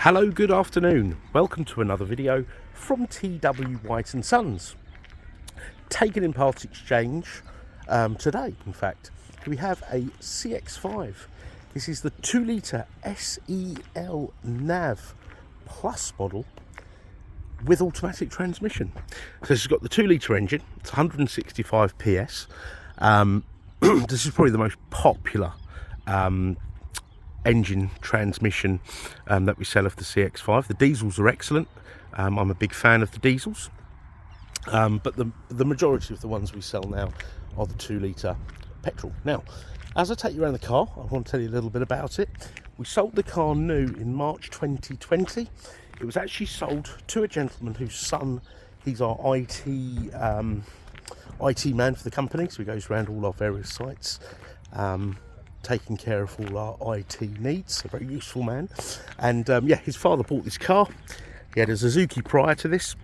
Hello, good afternoon. Welcome to another video from TW White & Sons. Taken in part exchange today, in fact. We have a CX-5. This is the 2-litre SE-L Nav Plus model with automatic transmission. So this has got the 2-litre engine. It's 165 PS. This is probably the most popular engine transmission that we sell of the CX-5. The diesels are excellent. I'm a big fan of the diesels, but the majority of the ones we sell now are the 2-litre petrol. Now, as I take you around the car, I want to tell you a little bit about it. We sold the car new in March 2020. It was actually sold to a gentleman whose son, he's our IT man for the company, so he goes around all our various sites, taking care of all our IT needs. A very useful man. And yeah, his father bought this car. He had a Suzuki prior to this,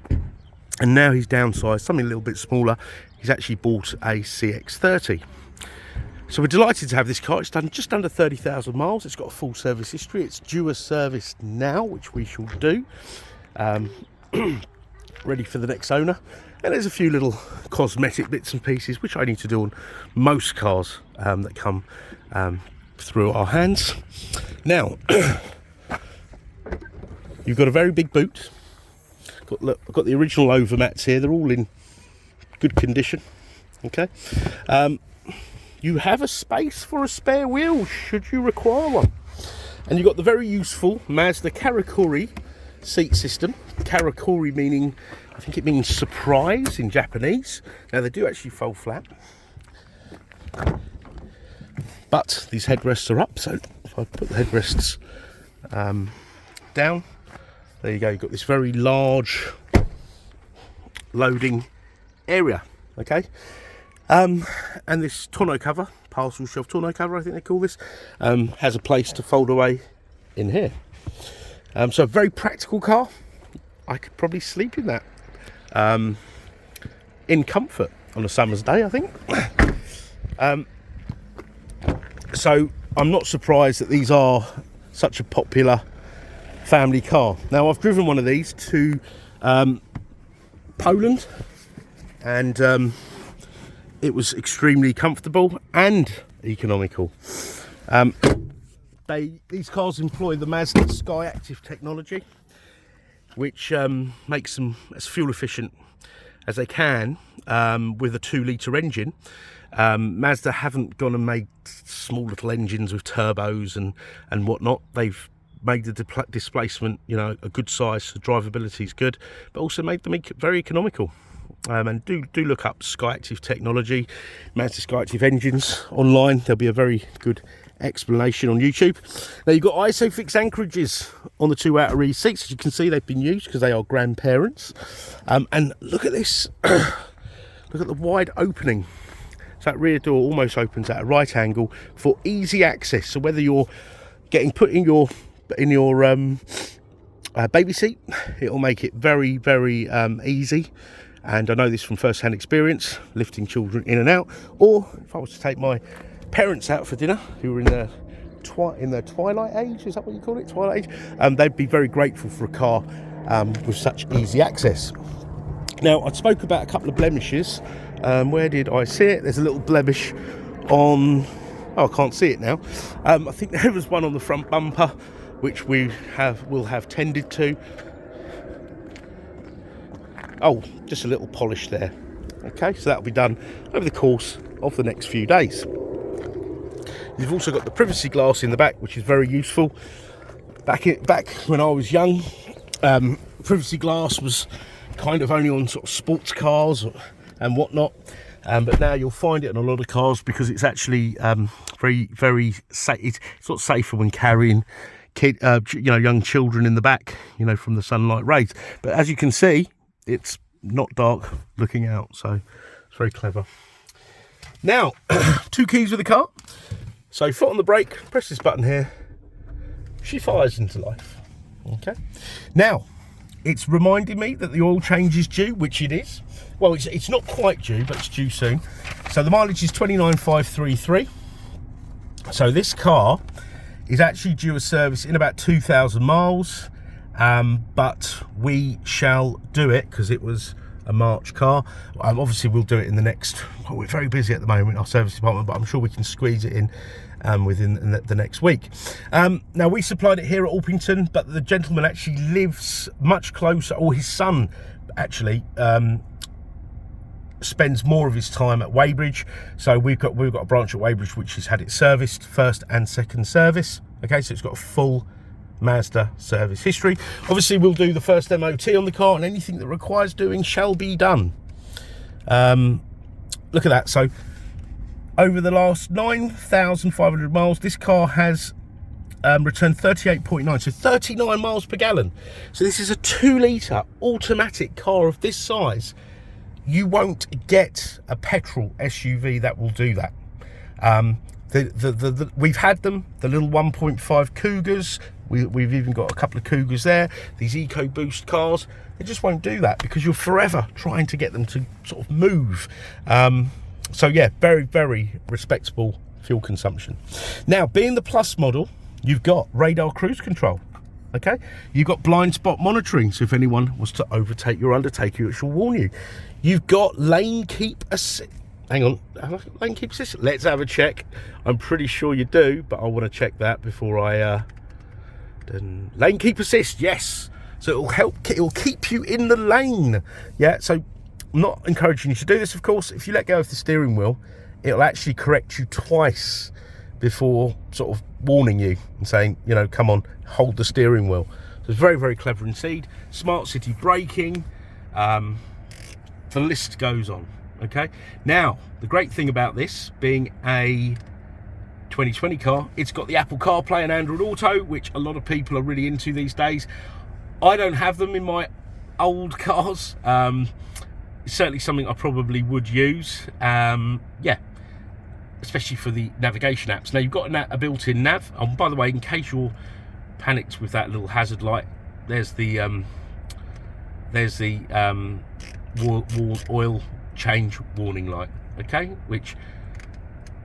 and now he's downsized, something a little bit smaller. He's actually bought a CX-30. So we're delighted to have this car. It's done just under 30,000 miles. It's got a full service history. It's due a service now, which we shall do. Ready for the next owner. And there's a few little cosmetic bits and pieces which I need to do on most cars that come through our hands. Now, you've got a very big boot. Look, I've got the original overmats here. They're all in good condition. Okay. You have a space for a spare wheel should you require one. And you've got the very useful Mazda Karakuri seat system. Karakuri meaning, I think it means surprise in Japanese. Now they do actually fold flat, but these headrests are up, so if I put the headrests down, there you go, you've got this very large loading area. Okay. And this tonneau cover, parcel shelf tonneau cover, I think they call this, has a place to fold away in here. So a very practical car. I could probably sleep in that in comfort on a summer's day, I think. So I'm not surprised that these are such a popular family car. Now, I've driven one of these to Poland, and it was extremely comfortable and economical. These cars employ the Mazda SKYACTIV technology, which makes them as fuel efficient as they can with a 2-litre engine. Mazda haven't gone and made small little engines with turbos and whatnot. They've made the displacement, you know, a good size, so drivability is good, but also made them very economical. And do look up SKYACTIV technology, Mazda SKYACTIV engines online. There'll be a very good explanation on YouTube. Now, you've got ISOFIX anchorages on the two outer rear seats. As you can see, they've been used because they are grandparents. And look at this. Look at the wide opening. So that rear door almost opens at a right angle for easy access. So whether you're getting put in your baby seat, it'll make it very, very easy. And I know this from first-hand experience, lifting children in and out. Or if I was to take my parents out for dinner, who were in their twilight age, is that what you call it, twilight age? They'd be very grateful for a car with such easy access. Now, I spoke about a couple of blemishes. Where did I see it? There's a little blemish on, oh, I can't see it now. I think there was one on the front bumper, which will have tended to. Oh, just a little polish there. Okay, so that'll be done over the course of the next few days. You've also got the privacy glass in the back, which is very useful. Back when I was young, privacy glass was kind of only on sort of sports cars and whatnot, but now you'll find it on a lot of cars because it's actually very, very safe. It's not safer when carrying young children in the back, from the sunlight rays. But as you can see, it's not dark looking out, so it's very clever. Now, 2 keys with the car. So foot on the brake, press this button here, she fires into life. Okay. Now, it's reminding me that the oil change is due, which it is. Well, it's not quite due, but it's due soon. So the mileage is 29,533. So this car is actually due a service in about 2,000 miles. but we shall do it because it was a March car. Obviously we'll do it in the next, well, we're very busy at the moment, our service department, but I'm sure we can squeeze it in within the next week. Now, we supplied it here at Orpington, but the gentleman actually lives much closer, or his son actually spends more of his time at Weybridge. So we've got a branch at Weybridge which has had it serviced, first and second service. Okay, so it's got a full Mazda service history. Obviously we'll do the first MOT on the car, and anything that requires doing shall be done. Look at that. So over the last 9,500 miles, this car has returned 38.9, so 39 miles per gallon. So this is a 2-litre automatic car of this size. You won't get a petrol SUV that will do that. We've had them, the little 1.5 Cougars. We've even got a couple of Cougars there. These EcoBoost cars, they just won't do that because you're forever trying to get them to sort of move. So yeah, very, very respectable fuel consumption. Now, being the Plus model, you've got radar cruise control. Okay, you've got blind spot monitoring, so if anyone was to overtake you or undertake you, it shall warn you. You've got lane keep assist. Hang on, lane keep assist. Let's have a check. I'm pretty sure you do, but I want to check that before I. Lane keep assist, yes. So it'll help. It'll keep you in the lane. Yeah. So I'm not encouraging you to do this, of course. If you let go of the steering wheel, it'll actually correct you twice before sort of warning you and saying, you know, come on, hold the steering wheel. So it's very, very clever indeed. Smart city braking. The list goes on. Okay. Now, the great thing about this being a 2020 car, it's got the Apple CarPlay and Android Auto, which a lot of people are really into these days. I don't have them in my old cars. It's certainly something I probably would use. Yeah, especially for the navigation apps. Now, you've got a built-in nav. And by the way, in case you're panicked with that little hazard light, there's the oil change warning light. Okay, which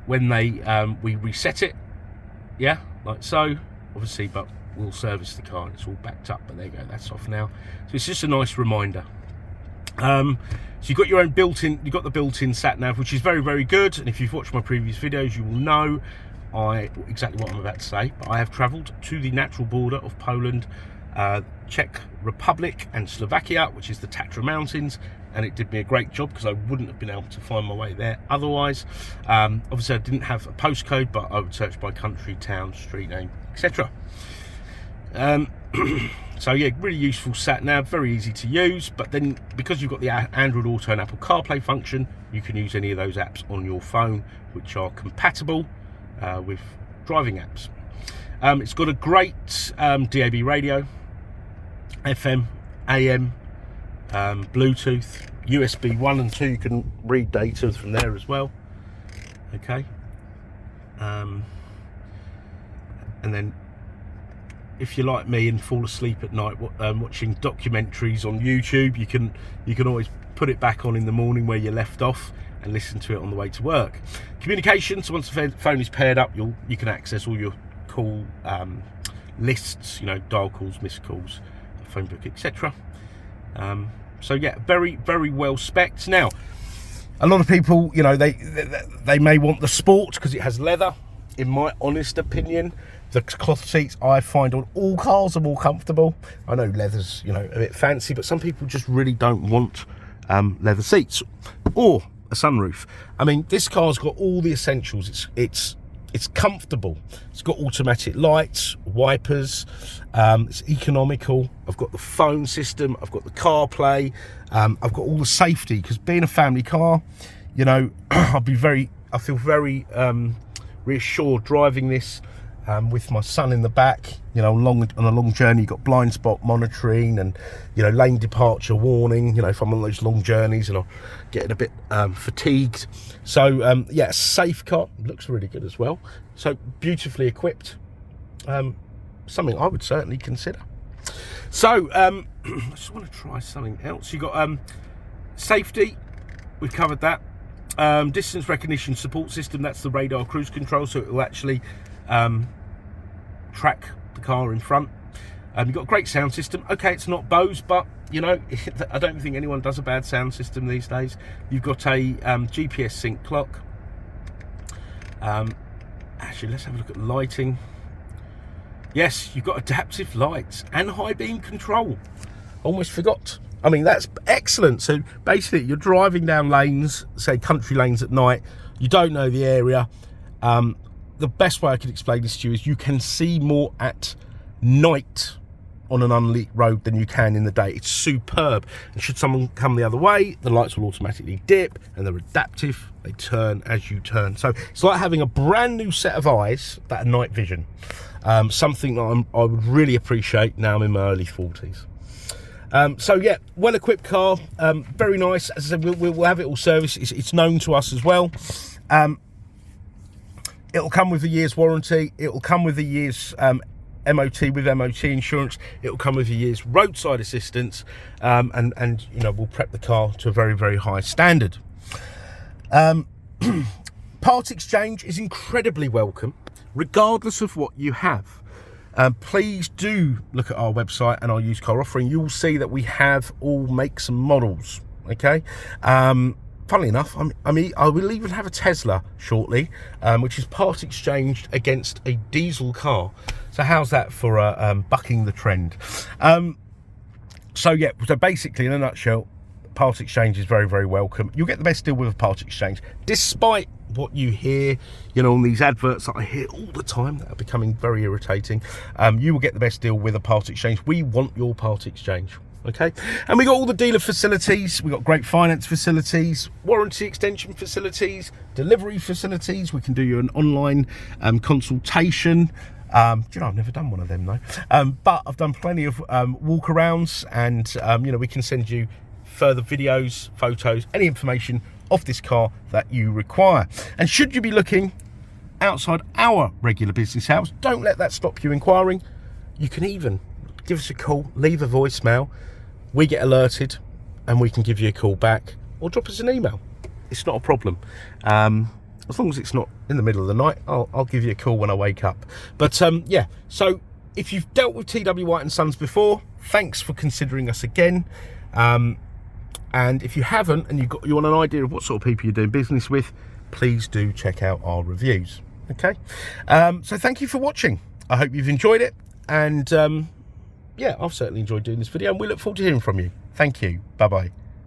when we reset it, yeah, like so, obviously, but we'll service the car and it's all backed up, but there you go, that's off now. So it's just a nice reminder. So you've got your own you've got the built-in sat nav, which is very, very good. And if you've watched my previous videos, you will know exactly what I'm about to say. But I have travelled to the natural border of Poland, Czech Republic and Slovakia, which is the Tatra Mountains, and it did me a great job because I wouldn't have been able to find my way there otherwise. Obviously I didn't have a postcode, but I would search by country, town, street name, etc. So yeah, really useful sat nav, very easy to use. But then because you've got the Android Auto and Apple CarPlay function, you can use any of those apps on your phone which are compatible with driving apps. It's got a great DAB radio, FM, AM, Bluetooth, USB 1 and 2. You can read data from there as well. Okay. And then if you're like me and fall asleep at night watching documentaries on YouTube, you can always put it back on in the morning where you left off and listen to it on the way to work. Communication, so once the phone is paired up, you can access all your call lists, you know, dial calls, missed calls, phone book, etc. So yeah, very, very well spec'd. Now, a lot of people, you know, they may want the sport because it has leather. In my honest opinion, the cloth seats I find on all cars are more comfortable. I know leather's, you know, a bit fancy, but some people just really don't want leather seats or a sunroof. I mean, this car's got all the essentials. It's comfortable. It's got automatic lights, wipers. It's economical. I've got the phone system. I've got the CarPlay. I've got all the safety, because being a family car, you know, I feel very reassured driving this with my son in the back. You know, on a long journey, you've got blind spot monitoring and, you know, lane departure warning, you know, if I'm on those long journeys and I'm getting a bit fatigued. So yeah, safe car, looks really good as well. So beautifully equipped, something I would certainly consider. So I just want to try something else. You've got safety, we've covered that. Distance recognition support system, that's the radar cruise control, so it will actually track the car in front. You've got a great sound system. Okay, it's not Bose, but you know, I don't think anyone does a bad sound system these days. You've got a GPS sync clock. Actually, let's have a look at lighting. Yes, you've got adaptive lights and high beam control. Almost forgot. I mean, that's excellent. So basically, you're driving down lanes, say country lanes at night. You don't know the area. The best way I could explain this to you is you can see more at night on an unlit road than you can in the day. It's superb. And should someone come the other way, the lights will automatically dip, and they're adaptive. They turn as you turn. So it's like having a brand new set of eyes that are night vision. Something that I would really appreciate now I'm in my early 40s. So yeah, well-equipped car, very nice. As I said, we'll have it all serviced. It's known to us as well. It'll come with a year's warranty. It'll come with a year's MOT with MOT insurance. It'll come with a year's roadside assistance, and you know, we'll prep the car to a very, very high standard. Part exchange is incredibly welcome, regardless of what you have. Please do look at our website and our used car offering. You will see that we have all makes and models. Okay. Funnily enough, I will even have a Tesla shortly, which is part exchanged against a diesel car. So how's that for bucking the trend? So yeah, so basically in a nutshell, part exchange is very, very welcome. You'll get the best deal with a part exchange, despite what you hear, you know, on these adverts that I hear all the time that are becoming very irritating. You will get the best deal with a part exchange. We want your part exchange. Okay, and we got all the dealer facilities. We got great finance facilities, warranty extension facilities, delivery facilities. We can do you an online consultation. Do you know, I've never done one of them though, but I've done plenty of walkarounds, and you know, we can send you further videos, photos, any information of this car that you require. And should you be looking outside our regular business hours, don't let that stop you inquiring. You can even give us a call, leave a voicemail. We get alerted and we can give you a call back, or drop us an email. It's not a problem. As long as it's not in the middle of the night, I'll give you a call when I wake up. But yeah, so if you've dealt with TW White & Sons before, thanks for considering us again. And if you haven't, and you want an idea of what sort of people you're doing business with, please do check out our reviews. Okay, so thank you for watching. I hope you've enjoyed it, and yeah, I've certainly enjoyed doing this video, and we look forward to hearing from you. Thank you. Bye bye.